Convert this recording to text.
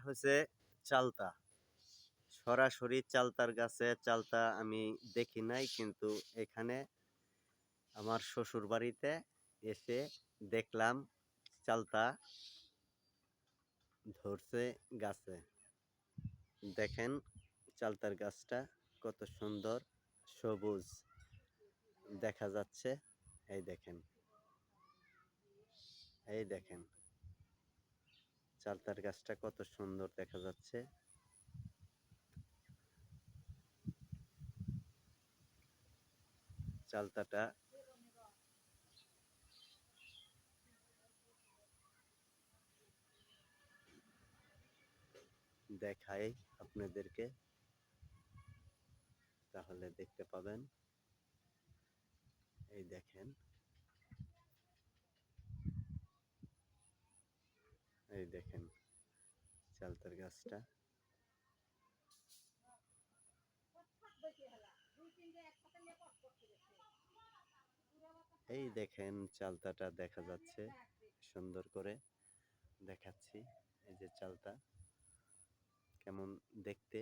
হচ্ছে চালতা। সরাসরি চালতার গাছে চালতা আমি দেখি নাই, কিন্তু এখানে আমার শ্বশুর বাড়িতে এসে দেখলাম চালতা ধরছে গাছে। দেখেন চালতার গাছটা কত সুন্দর সবুজ দেখা যাচ্ছে। এই দেখেন, এই দেখেন চালতার গাছটা কত সুন্দর দেখা যাচ্ছে। চালতাটা দেখাই আপনাদেরকে, তাহলে দেখতে পাবেন। এই দেখেন, এই দেখেন চালতার গাছটা। এই দেখেন চালতাটা দেখা যাচ্ছে, সুন্দর করে দেখাচ্ছি। এই যে চালতা কেমন দেখতে